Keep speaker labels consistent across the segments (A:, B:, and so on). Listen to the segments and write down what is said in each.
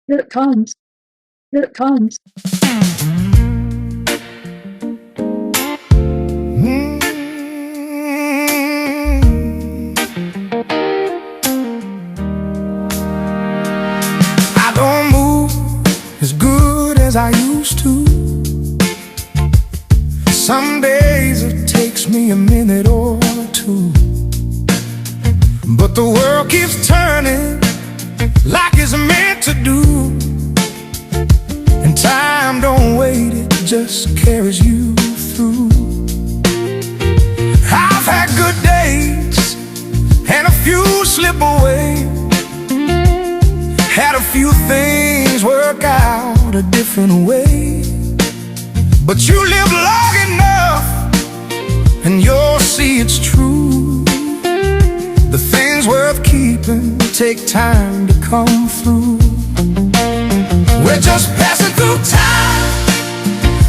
A: Here it comes. Here it comes.
B: I don't move as good as I used to. Some days it takes me a minute or two, but the world keeps turning like it's meant to do. And time don't wait, it just carries you through. I've had good days and a few slip away, had a few things work out a different way. But you live long enough and you'll see it's true. The things worth keeping take time to come through. We're just passing through time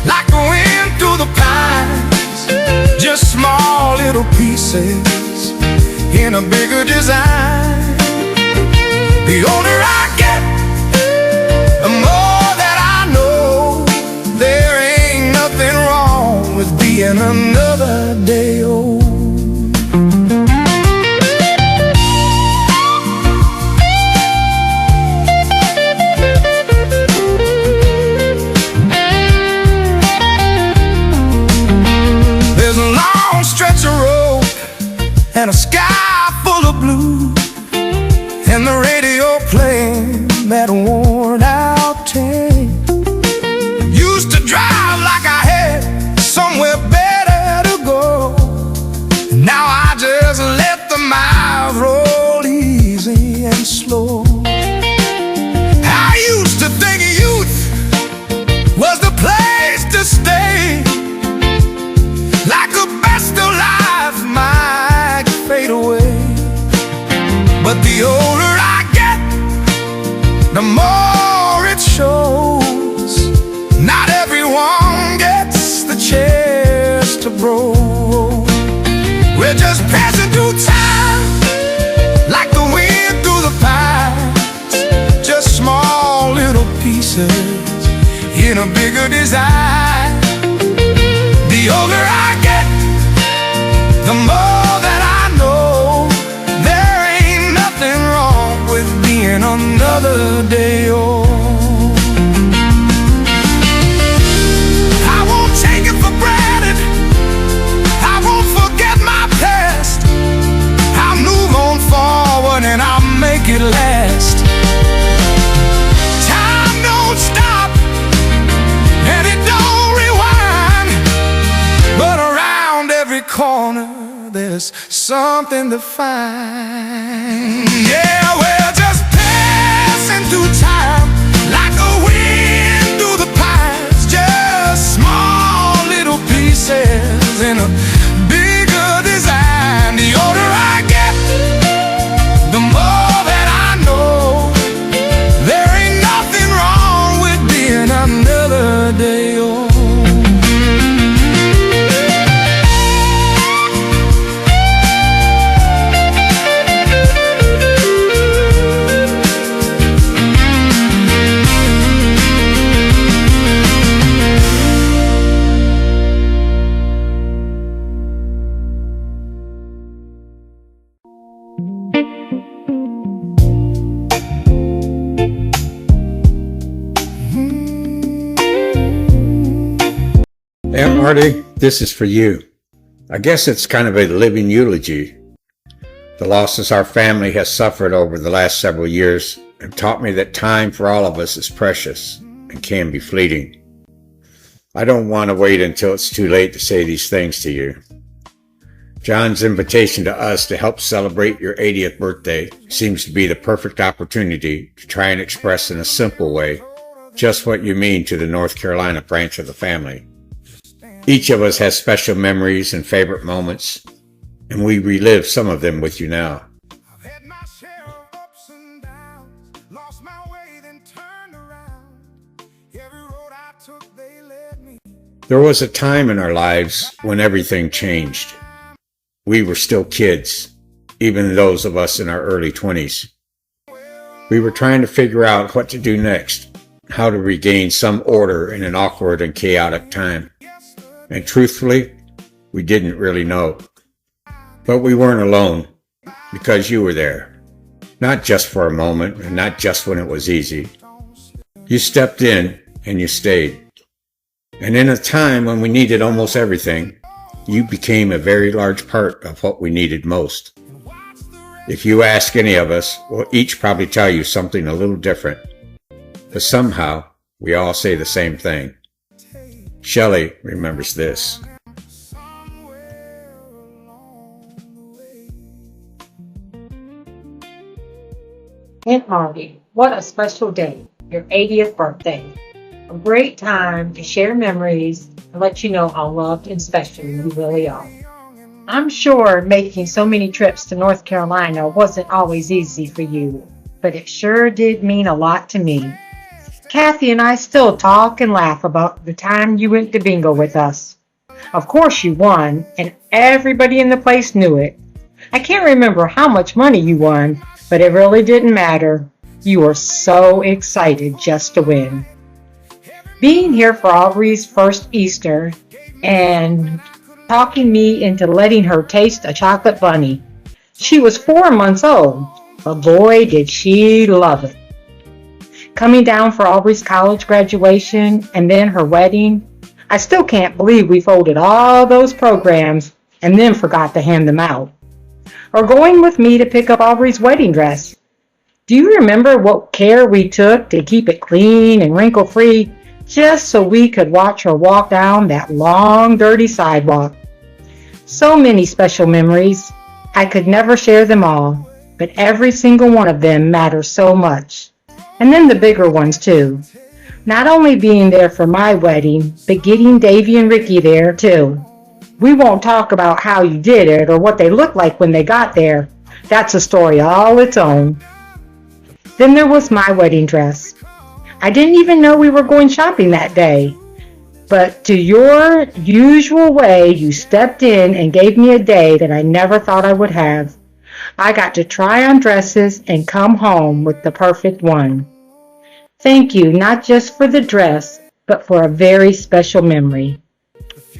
B: like the wind through the pines, just small little pieces in a bigger design. The older I get, the more that I know there ain't nothing wrong with being another day old. There's a long stretch of road and a sky full of blue, and the radio playing that worn out tape. Used to drive like I had somewhere better to go. Now I just let the miles roll easy and slow. I used to think youth was the place to stay, like the best of life might fade away. But the older I get, the more it shows. Not everyone gets the chance to grow. We're just passing through time like the wind through the pines, just small little pieces in a bigger design. The older I get, the more that I know there ain't nothing wrong with being another day old. I won't take it for granted, I won't forget my past. I'll move on forward and I'll make it last. Time don't stop and it don't rewind, but around every corner there's something to find. Yeah, we're just passing through time like a wind through the pines, just small little pieces in a bigger design. The older I get, the more that I know there ain't nothing wrong with being another day old.
C: Aunt Martie, this is for you. I guess it's kind of a living eulogy. The losses our family has suffered over the last several years have taught me that time for all of us is precious and can be fleeting. I don't want to wait until it's too late to say these things to you. John's invitation to us to help celebrate your 80th birthday seems to be the perfect opportunity to try and express in a simple way just what you mean to the North Carolina branch of the family. Each of us has special memories and favorite moments, and we relive some of them with you now.
B: I've had my share of ups and downs, lost my way then turned around. Every road I took they led me.
C: There was a time in our lives when everything changed. We were still kids, even those of us in our early 20s.
B: Well,
C: We were trying to figure out what to do next, how to regain some order in an awkward and chaotic time. And truthfully, we didn't really know. But we weren't alone, because you were there. Not just for a moment, and not just when it was easy. You stepped in, and you stayed. And in a time when we needed almost everything, you became a very large part of what we needed most. If you ask any of us, we'll each probably tell you something a little different. But somehow, we all say the same thing. Shelley remembers this.
D: Aunt Martie, what a special day, your 80th birthday. A great time to share memories and let you know how loved and special you really are. I'm sure making so many trips to North Carolina wasn't always easy for you, but it sure did mean a lot to me. Kathy and I still talk and laugh about the time you went to bingo with us. Of course you won, and everybody in the place knew it. I can't remember how much money you won, but it really didn't matter. You were so excited just to win. Being here for Aubrey's first Easter and talking me into letting her taste a chocolate bunny. She was 4 months old, but boy did she love it. Coming down for Aubrey's college graduation and then her wedding, I still can't believe we folded all those programs and then forgot to hand them out. Or going with me to pick up Aubrey's wedding dress. Do you remember what care we took to keep it clean and wrinkle-free just so we could watch her walk down that long, dirty sidewalk? So many special memories. I could never share them all, but every single one of them matters so much. And then the bigger ones too. Not only being there for my wedding, but getting Davy and Ricky there too. We won't talk about how you did it or what they looked like when they got there. That's a story all its own. Then there was my wedding dress. I didn't even know we were going shopping that day. But to your usual way, you stepped in and gave me a day that I never thought I would have. I got to try on dresses and come home with the perfect one. Thank you, not just for the dress, but for a very special memory.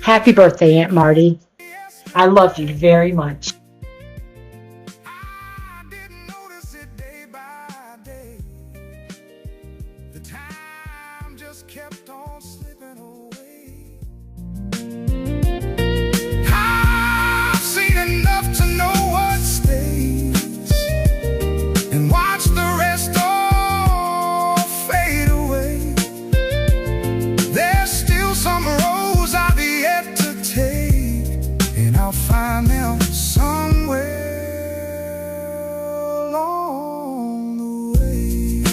D: Happy birthday, Aunt Martie. I love you very much.
B: I didn't notice it day by day. The time just kept on slipping away. I've seen enough to know what stays and watch the rest all fade away. There's still some roads I've yet to take, and I'll find them somewhere along the way.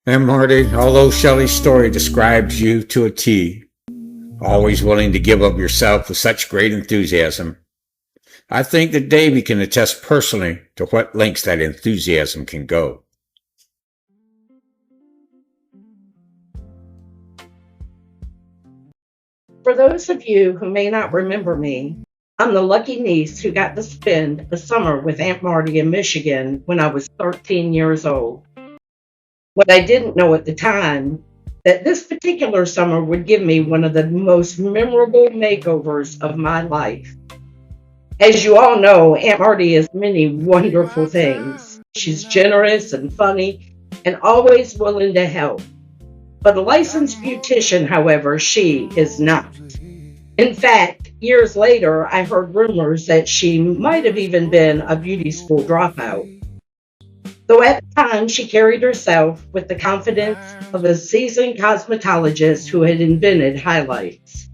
C: And Marty, although Shelley's story describes you to a T, always willing to give of yourself with such great enthusiasm, I think that Davy can attest personally to what lengths that enthusiasm can go.
D: For those of you who may not remember me, I'm the lucky niece who got to spend a summer with Aunt Martie in Michigan when I was 13 years old. What I didn't know at the time, that this particular summer would give me one of the most memorable makeovers of my life. As you all know, Aunt Martie is many wonderful things. She's generous and funny and always willing to help. But a licensed beautician, however, she is not. In fact, years later, I heard rumors that she might have even been a beauty school dropout. Though at the time she carried herself with the confidence of a seasoned cosmetologist who had invented highlights.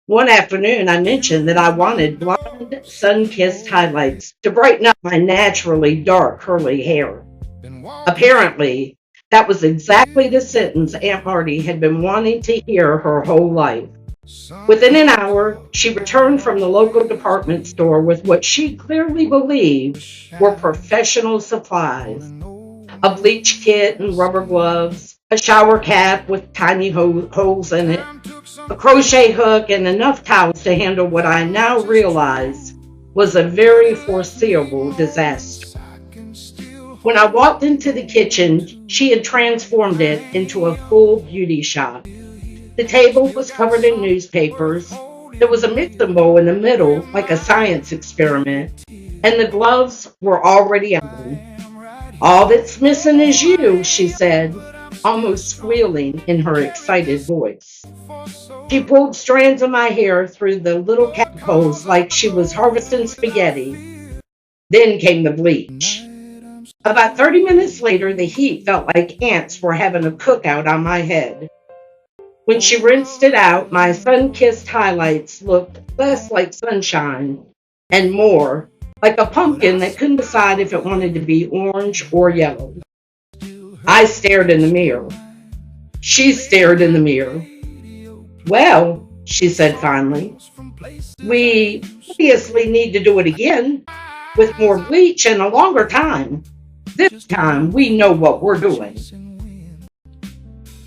D: One afternoon, I mentioned that I wanted blonde, sun-kissed highlights to brighten up my naturally dark, curly hair. Apparently, that was exactly the sentence Aunt Martie had been wanting to hear her whole life. Within an hour, she returned from the local department store with what she clearly believed were professional supplies. A bleach kit and rubber gloves,
E: a shower cap with tiny holes in it, a crochet hook, and enough towels to handle what I now realize was a very foreseeable disaster. When I walked into the kitchen, she had transformed it into a full beauty shop. The table was covered in newspapers. There was a mixing bowl in the middle, like a science experiment, and the gloves were already on. All that's missing is you, she said, almost squealing in her excited voice. She pulled strands of my hair through the little cap holes like she was harvesting spaghetti. Then came the bleach. About 30 minutes later, the heat felt like ants were having a cookout on my head. When she rinsed it out, my sun-kissed highlights looked less like sunshine and more like a pumpkin that couldn't decide if it wanted to be orange or yellow. I stared in the mirror. She stared in the mirror. Well, she said finally, we obviously need to do it again with more bleach and a longer time. This time we know what we're doing.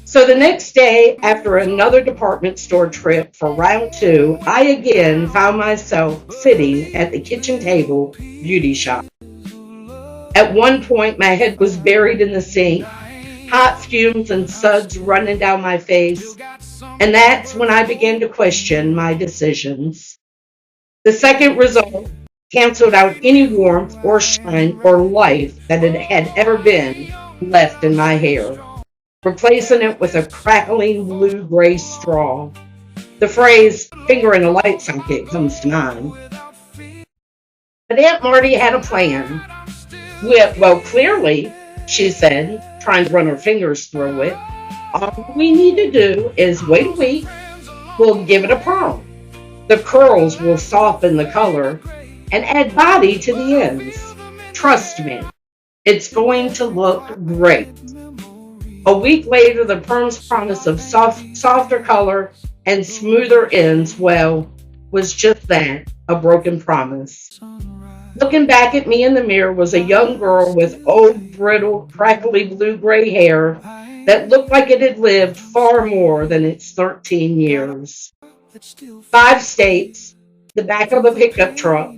E: So the next day, after another department store trip for round two, I again found myself sitting at the kitchen table beauty shop. At one point, my head was buried in the sink, hot fumes and suds running down my face, and that's when I began to question my decisions. The second result canceled out any warmth or shine or life that it had ever been left in my hair, replacing it with a crackling blue-gray straw. The phrase finger in a light socket comes to mind. But Aunt Martie had a plan. Well, clearly, she said, trying to run her fingers through it. All we need to do is wait a week. We'll give it a perm. The curls will soften the color and add body to the ends. Trust me, it's going to look great. A week later, the perm's promise of softer color and smoother ends, well, was just that, a broken promise. Looking back at me in the mirror was a young girl with old, brittle, crackly blue-gray hair that looked like it had lived far more than its 13 years. 5 states, the back of a pickup truck,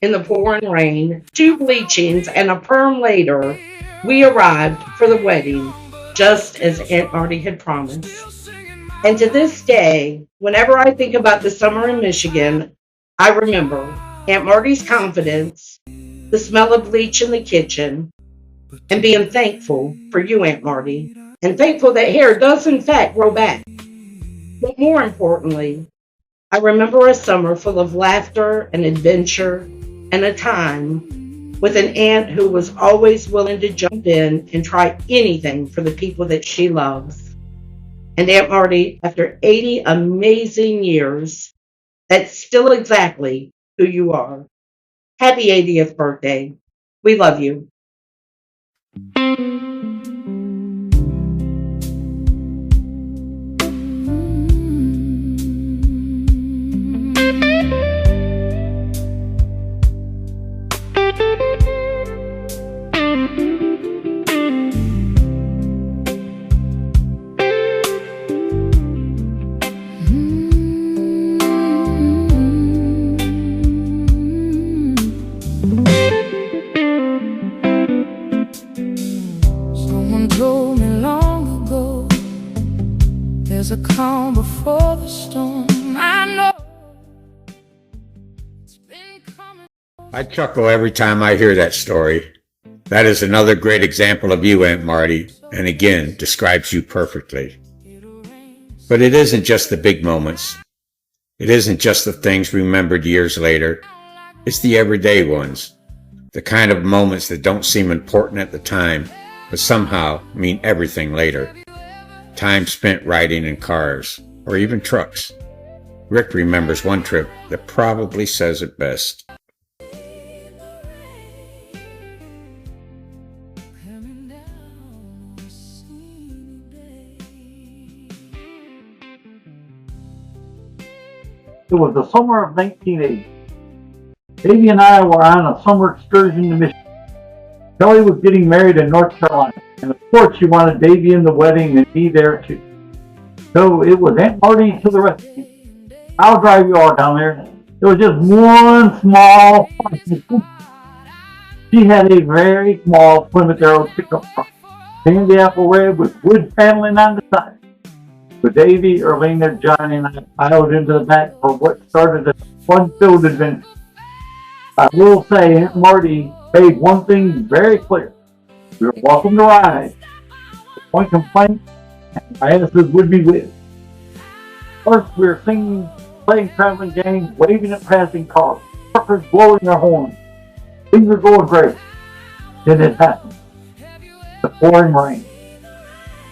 E: in the pouring rain, 2 bleachings, and a perm later, we arrived for the wedding, just as Aunt Martie had promised. And to this day, whenever I think about the summer in Michigan, I remember Aunt Martie's confidence, the smell of bleach in the kitchen, and being thankful for you, Aunt Martie, and thankful that hair does in fact grow back. But more importantly, I remember a summer full of laughter and adventure and a time with an aunt who was always willing to jump in and try anything for the people that she loves. And Aunt Martie, after 80 amazing years, that's still exactly who you are. Happy 80th birthday. We love you.
B: Someone told me long ago, there's a calm before the storm. I know it's been coming.
C: I chuckle every time I hear that story. That is another great example of you, Aunt Martie, and again, describes you perfectly. But it isn't just the big moments. It isn't just the things remembered years later. It's the everyday ones. The kind of moments that don't seem important at the time, but somehow mean everything later. Time spent riding in cars, or even trucks. Rick remembers one trip that probably says it best.
A: It was the summer of 1980. Baby and I were on a summer excursion to Michigan. Kelly was getting married in North Carolina, and of course she wanted Davy in the wedding and me there too. So it was Aunt Martie to the rescue. I'll drive you all down there. It was just one small. She had a very small Plymouth Arrow pickup truck, candy apple red with wood paneling on the side. With Davy, Erlina, Johnny, and I piled into the back for what started a fun-filled adventure. I will say Aunt Martie made one thing very clear. We were welcome to ride. One complaint, and my asses would be with. First, we were singing, playing traveling games, waving at passing cars, truckers blowing their horns. Things were going great. Then it happened. The pouring rain.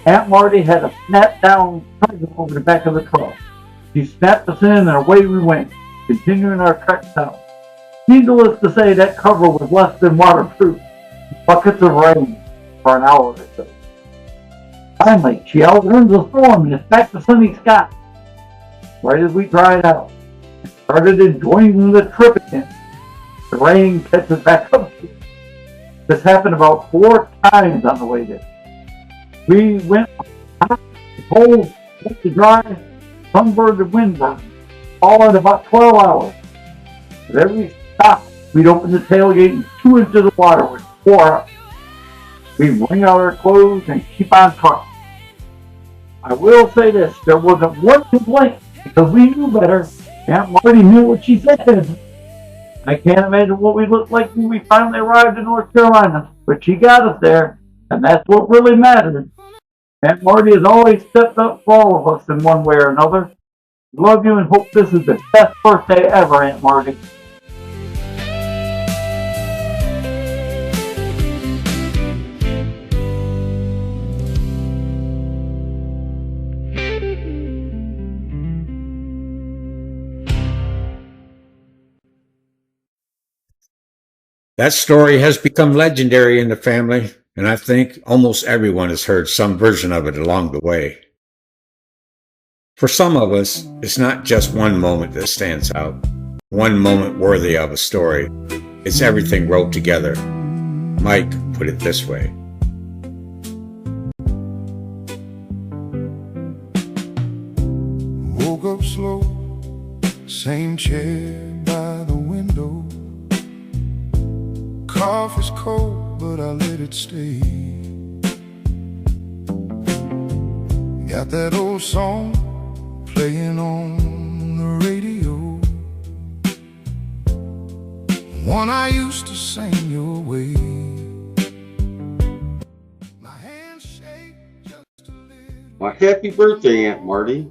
A: Aunt Martie had a snap-down present over the back of the truck. She snapped us in and away we went, continuing our trek south. Needless to say, that cover was less than waterproof. Buckets of rain for an hour or so. Finally, she outruns the storm and it's back to sunny skies. Right as we dried out and started enjoying the trip again, the rain catches back up. This happened about 4 times on the way there. We went hot, cold, wet to dry, sunburned and windburned, all in about 12 hours. At every stop, we'd open the tailgate and 2 inches of water would pour out. We'd wring out our clothes and keep on trucking. I will say this, there wasn't one complaint because we knew better. Aunt Martie knew what she said. I can't imagine what we looked like when we finally arrived in North Carolina, but she got us there, and that's what really mattered. Aunt Martie has always stepped up for all of us in one way or another. Love you and hope this is the best birthday ever, Aunt Martie.
C: That story has become legendary in the family, and I think almost everyone has heard some version of it along the way. For some of us, it's not just one moment that stands out, one moment worthy of a story. It's everything rolled together. Mike put it this way.
B: Woke up slow, same chair by the window. Coffee's cold, but I let it stay. Got that old song playing on the radio, one I used to sing your way. My hands shake just a little.
F: Well, happy birthday, Aunt Martie.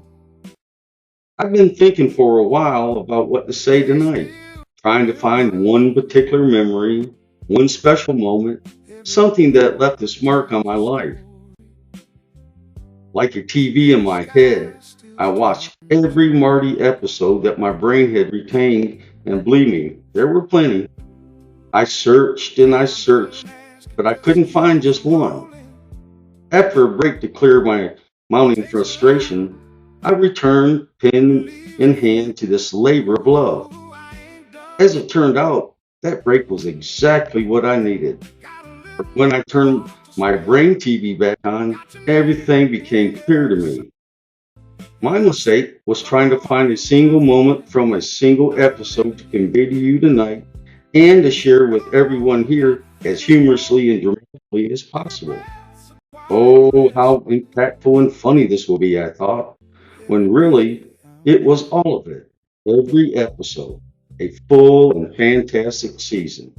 F: I've been thinking for a while about what to say tonight, trying to find one particular memory, one special moment, something that left its mark on my life. Like a TV in my head, I watched every Marty episode that my brain had retained, and believe me, there were plenty. I searched and I searched, but I couldn't find just one. After a break to clear my mounting frustration, I returned pen in hand to this labor of love. As it turned out, that break was exactly what I needed. But when I turned my brain TV back on, everything became clear to me. My mistake was trying to find a single moment from a single episode to convey to you tonight and to share with everyone here as humorously and dramatically as possible. Oh, how impactful and funny this will be, I thought, when really it was all of it, every episode. A full and fantastic season.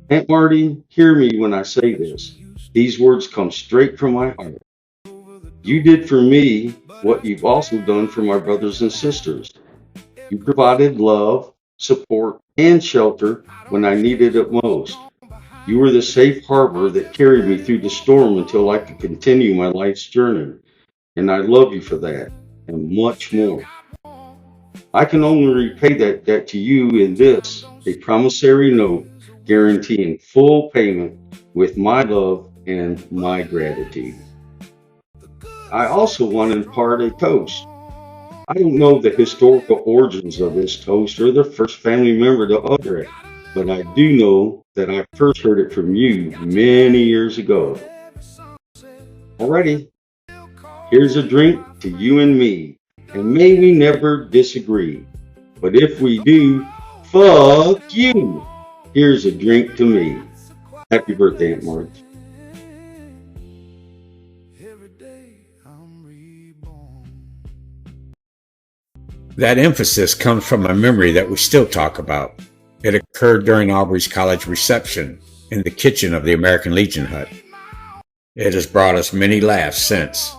F: Aunt Martie, hear me when I say this. These words come straight from my heart. You did for me what you've also done for my brothers and sisters. You provided love, support, and shelter when I needed it most. You were the safe harbor that carried me through the storm until I could continue my life's journey. And I love you for that, and much more. I can only repay that debt to you in this, a promissory note guaranteeing full payment with my love and my gratitude. I also want to impart a toast. I don't know the historical origins of this toast or the first family member to utter it, but I do know that I first heard it from you many years ago. Alrighty, here's a drink to you and me, and may we never disagree. But if we do, fuck you. Here's a drink to me. Happy birthday, Aunt Martie.
C: That emphasis comes from a memory that we still talk about. It occurred during Aubrey's college reception in the kitchen of the American Legion hut. It has brought us many laughs since.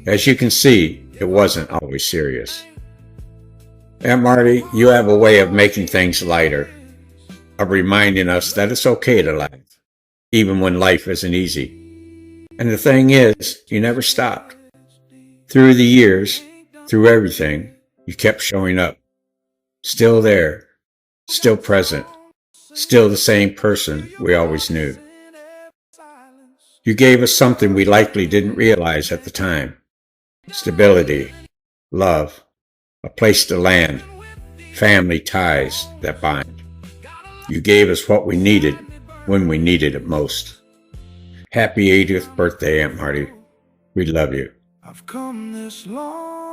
C: As you can see, it wasn't always serious. Aunt Martie, you have a way of making things lighter, of reminding us that it's okay to laugh, even when life isn't easy. And the thing is, you never stopped. Through the years, through everything, you kept showing up. Still there, still present, still the same person we always knew. You gave us something we likely didn't realize at the time. Stability, love, a place to land, family ties that bind. You gave us what we needed when we needed it most. Happy 80th birthday, Aunt Martie. We love you.
B: I've come this long